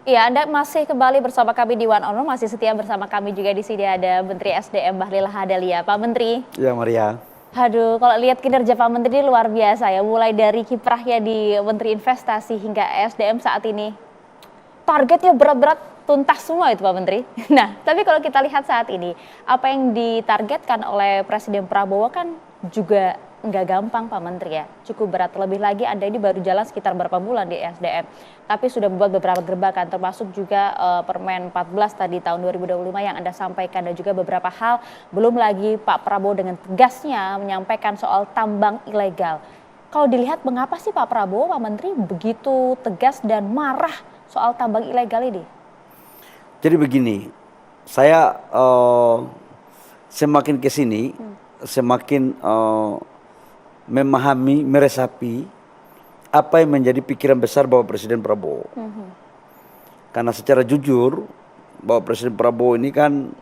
Iya, Anda masih kembali bersama kami di One on One, masih setia bersama kami juga di sini ada Menteri SDM Bahlil Lahadalia. Pak Menteri, Ya Maria. aduh kalau lihat kinerja Pak Menteri ini luar biasa ya, mulai dari kiprahnya di Menteri Investasi hingga SDM saat ini. Targetnya berat-berat tuntas semua itu Pak Menteri. Nah, tapi kalau kita lihat saat ini, apa yang ditargetkan oleh Presiden Prabowo kan juga nggak gampang Pak Menteri ya, cukup berat. Terlebih lagi Anda ini baru jalan sekitar berapa bulan di SDM, tapi sudah membuat beberapa gebrakan, termasuk juga Permen 14 tadi tahun 2025 yang Anda sampaikan, dan juga beberapa hal, belum lagi Pak Prabowo dengan tegasnya menyampaikan soal tambang ilegal. Kalau dilihat mengapa sih Pak Prabowo, Pak Menteri begitu tegas dan marah soal tambang ilegal ini? Jadi begini, saya semakin ke sini, semakin memahami, meresapi apa yang menjadi pikiran besar Bapak Presiden Prabowo. Karena secara jujur, Bapak Presiden Prabowo ini kan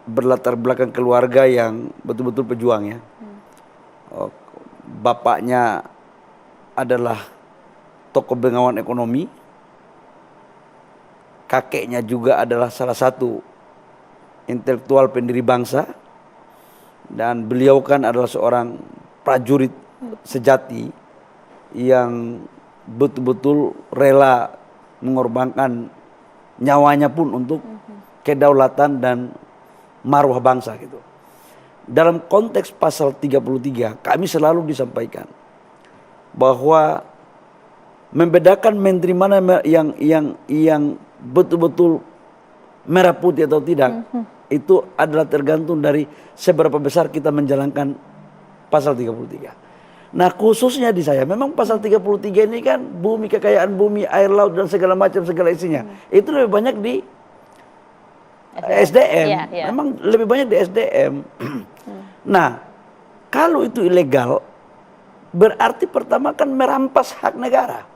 berlatar belakang keluarga yang betul-betul pejuang ya. Bapaknya adalah tokoh bengawan ekonomi, kakeknya juga adalah salah satu intelektual pendiri bangsa, dan beliau kan adalah seorang prajurit sejati yang betul-betul rela mengorbankan nyawanya pun untuk kedaulatan dan marwah bangsa gitu. Dalam konteks pasal 33 kami selalu disampaikan bahwa membedakan menteri mana yang betul-betul merah putih atau tidak, itu adalah tergantung dari seberapa besar kita menjalankan pasal 33. Nah khususnya di saya, memang pasal 33 ini kan bumi, kekayaan bumi, air, laut dan segala macam, segala isinya. Itu lebih banyak di SDM. Memang lebih banyak di SDM. Nah kalau itu ilegal, berarti pertama kan merampas hak negara.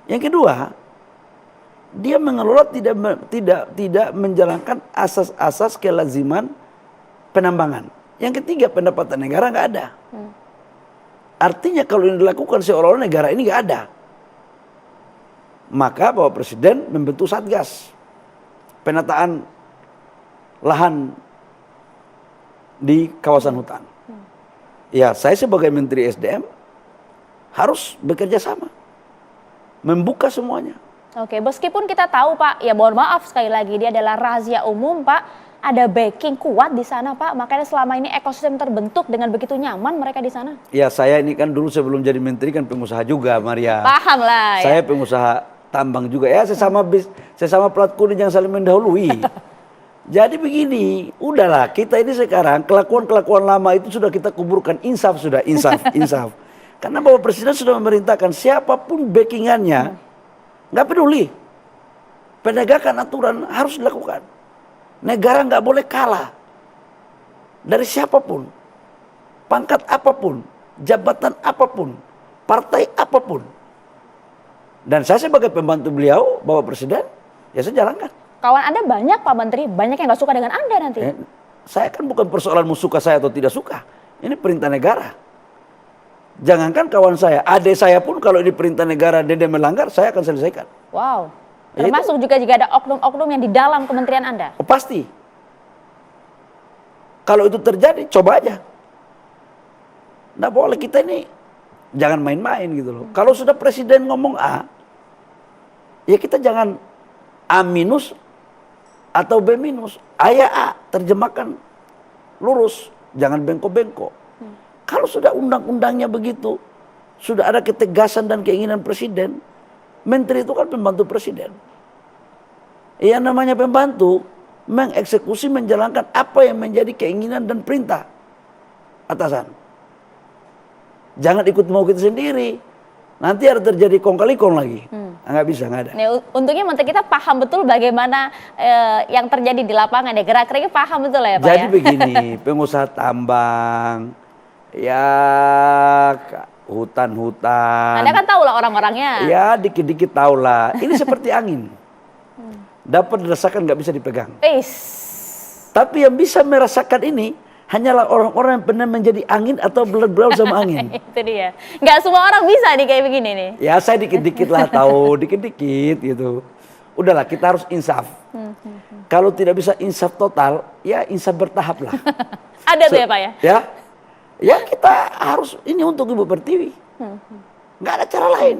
Yang kedua, dia mengelola tidak menjalankan asas-asas kelaziman penambangan. Yang ketiga, pendapatan negara nggak ada. Artinya kalau ini dilakukan seolah-olah negara ini nggak ada. Maka Bapak Presiden membentuk Satgas penataan lahan di kawasan hutan. Ya, saya sebagai Menteri SDM harus bekerja sama, membuka semuanya. Oke, meskipun kita tahu Pak, ya mohon maaf sekali lagi, dia adalah rahasia umum Pak, ada backing kuat di sana Pak, makanya selama ini ekosistem terbentuk dengan begitu nyaman mereka di sana. Ya saya ini kan dulu sebelum jadi menteri kan pengusaha juga Maria. Paham lah. Saya pengusaha tambang juga ya, sesama plat kuning yang saling mendahului. Jadi begini, udahlah kita ini sekarang kelakuan lama itu sudah kita kuburkan, insaf sudah, insaf. Karena Bapak Presiden sudah memerintahkan siapapun backingannya, nggak peduli, penegakan aturan harus dilakukan. Negara nggak boleh kalah dari siapapun, pangkat apapun, jabatan apapun, partai apapun. Dan saya sebagai pembantu beliau, Bapak Presiden, ya saya jalankan. Kawan Anda banyak Pak Menteri, banyak yang nggak suka dengan Anda nanti. Saya kan bukan persoalan suka saya atau tidak suka, ini perintah negara. Jangankan kawan saya, adik saya pun kalau ini perintah negara dia melanggar, saya akan selesaikan. Wow. Termasuk juga jika ada oknum-oknum yang di dalam kementerian Anda? Oh, pasti. Kalau itu terjadi, coba aja. Nggak boleh, kita ini jangan main-main gitu loh. Kalau sudah presiden ngomong A, ya kita jangan A minus atau B minus. A ya A, terjemahkan lurus, jangan bengkok-bengkok. Kalau sudah undang-undangnya begitu, sudah ada ketegasan dan keinginan presiden, menteri itu kan pembantu presiden. Yang namanya pembantu mengeksekusi, menjalankan apa yang menjadi keinginan dan perintah atasan. Jangan ikut mau kita sendiri. Nanti ada terjadi kong kali kong lagi. Nggak bisa, nggak ada. Nih, untungnya menteri kita paham betul bagaimana yang terjadi di lapangan ya. Gerak-geriknya paham betul ya Pak. Jadi begini, pengusaha tambang, ya hutan-hutan. Anda kan tahu lah orang-orangnya. Ya dikit-dikit tahu lah. Ini seperti angin. Dapat dirasakan, nggak bisa dipegang. Tapi yang bisa merasakan ini hanyalah orang-orang yang pernah menjadi angin atau berlaut sama angin. Itu dia. Nggak semua orang bisa nih kayak begini nih. Ya saya dikit-dikit lah tahu, dikit-dikit gitu. Udahlah kita harus insaf. Kalau tidak bisa insaf total, ya insaf bertahap lah. Ada tuh ya Pak ya? Ya kita harus ini untuk Ibu Pertiwi. Nggak ada cara lain.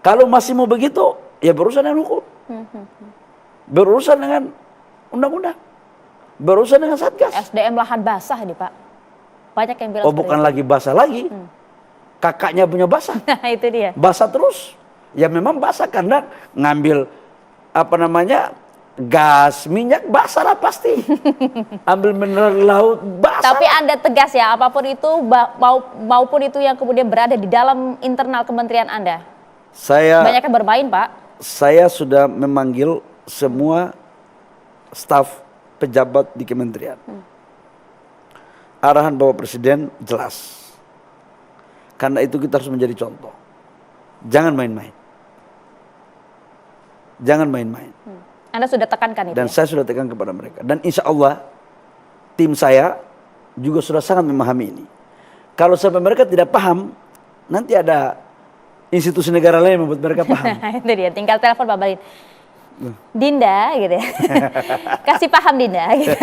Kalau masih mau begitu, ya berurusan dengan hukum. Berurusan dengan undang-undang. Berurusan dengan Satgas. SDM lahan basah nih Pak. Banyak yang bilang Oh bukan lagi basah lagi. Kakaknya punya basah. Nah itu dia. Basah terus. Ya memang basah karena ngambil apa namanya gas, minyak basah lah pasti. Ambil mineral laut basah. Tapi Anda tegas ya, apapun itu maupun itu yang kemudian berada di dalam internal kementerian Anda. Banyak yang bermain Pak. Saya sudah memanggil semua staf pejabat di kementerian. Arahan Bapak Presiden jelas. Karena itu kita harus menjadi contoh. Jangan main-main. Jangan main-main. Anda sudah tekankan itu. Dan saya sudah tekan kepada mereka. Dan insya Allah tim saya juga sudah sangat memahami ini. Kalau sampai mereka tidak paham, nanti ada institusi negara lain yang membuat mereka paham. Itu dia, tinggal telepon Pak Balin. Dinda gitu ya. Kasih paham Dinda gitu.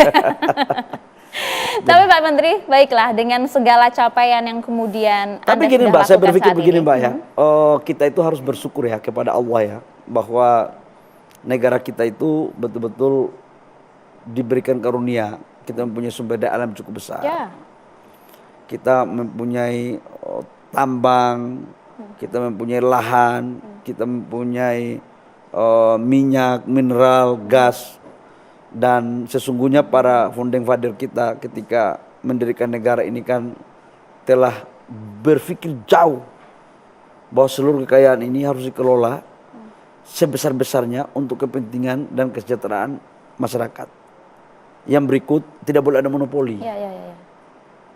Tapi Pak Menteri, baiklah dengan segala capaian yang kemudian Tapi Anda gini sudah Mbak, saya lakukan berpikir saat begini ini. Mbak ya. Kita itu harus bersyukur ya kepada Allah ya. Bahwa negara kita itu betul-betul diberikan karunia. Kita mempunyai sumber daya alam cukup besar. Ya. Kita mempunyai tambang, kita mempunyai lahan, kita mempunyai minyak, mineral, gas. Dan sesungguhnya para founding father kita ketika mendirikan negara ini kan telah berpikir jauh bahwa seluruh kekayaan ini harus dikelola sebesar-besarnya untuk kepentingan dan kesejahteraan masyarakat. Yang berikut, tidak boleh ada monopoli. Ya.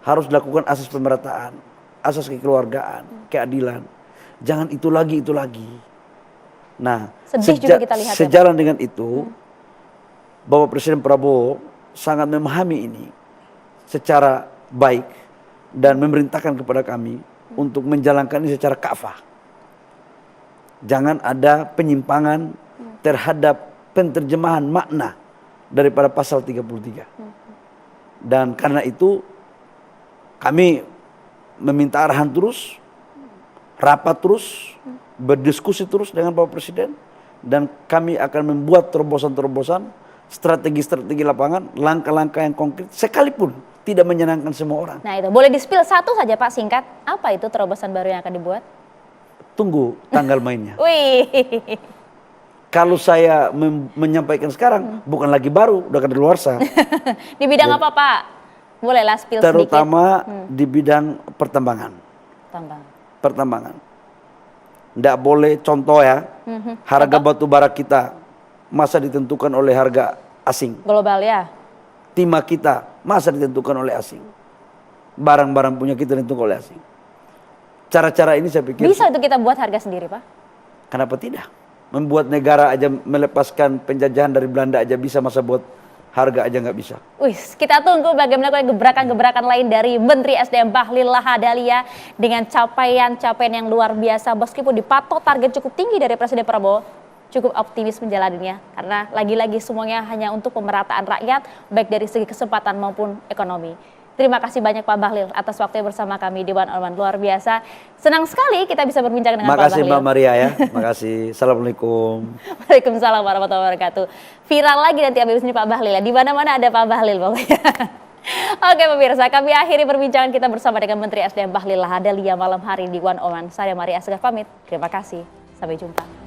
Harus dilakukan asas pemerataan, asas kekeluargaan, keadilan. Jangan itu lagi. Nah, Sedih juga kita lihat sejalan dengan itu, Bapak Presiden Prabowo sangat memahami ini secara baik dan memerintahkan kepada kami untuk menjalankan ini secara kafah. Jangan ada penyimpangan terhadap penterjemahan makna daripada pasal 33. Dan karena itu kami meminta arahan terus, rapat terus, berdiskusi terus dengan Bapak Presiden, dan kami akan membuat terobosan-terobosan, strategi-strategi lapangan, langkah-langkah yang konkret sekalipun tidak menyenangkan semua orang. Nah itu, boleh di-spill satu saja Pak singkat, apa itu terobosan baru yang akan dibuat? Tunggu tanggal mainnya. Wih. Kalau saya menyampaikan sekarang, bukan lagi baru, udah kadaluarsa. Di bidang apa Pak? Bolehlah spill sedikit. Terutama di bidang pertambangan. Pertambangan. Nggak boleh contoh ya, harga batu bara kita masa ditentukan oleh harga asing. Global ya. Timah kita masa ditentukan oleh asing. Barang-barang punya kita ditentukan oleh asing. Cara-cara ini saya pikir bisa untuk kita buat harga sendiri Pak? Kenapa tidak? Membuat negara aja melepaskan penjajahan dari Belanda aja bisa, masa buat harga aja nggak bisa. Wih, kita tunggu bagaimana gebrakan-gebrakan lain dari Menteri SDM Bahlil Lahadalia dengan capaian-capaian yang luar biasa meskipun dipatok target cukup tinggi dari Presiden Prabowo. Cukup optimis menjalaninya karena lagi-lagi semuanya hanya untuk pemerataan rakyat baik dari segi kesempatan maupun ekonomi. Terima kasih banyak Pak Bahlil atas waktunya bersama kami di One on One, luar biasa. Senang sekali kita bisa berbincang dengan Pak Bahlil. Makasih Mbak Maria ya. Makasih. Assalamualaikum. Waalaikumsalam warahmatullahi wabarakatuh. Viral lagi nanti abis ini Pak Bahlil ya. Di mana-mana ada Pak Bahlil pokoknya. Oke pemirsa, kami akhiri perbincangan kita bersama dengan Menteri SDM Bahlil Lahadalia malam hari di One on One. Saya Maria Asgaf pamit. Terima kasih. Sampai jumpa.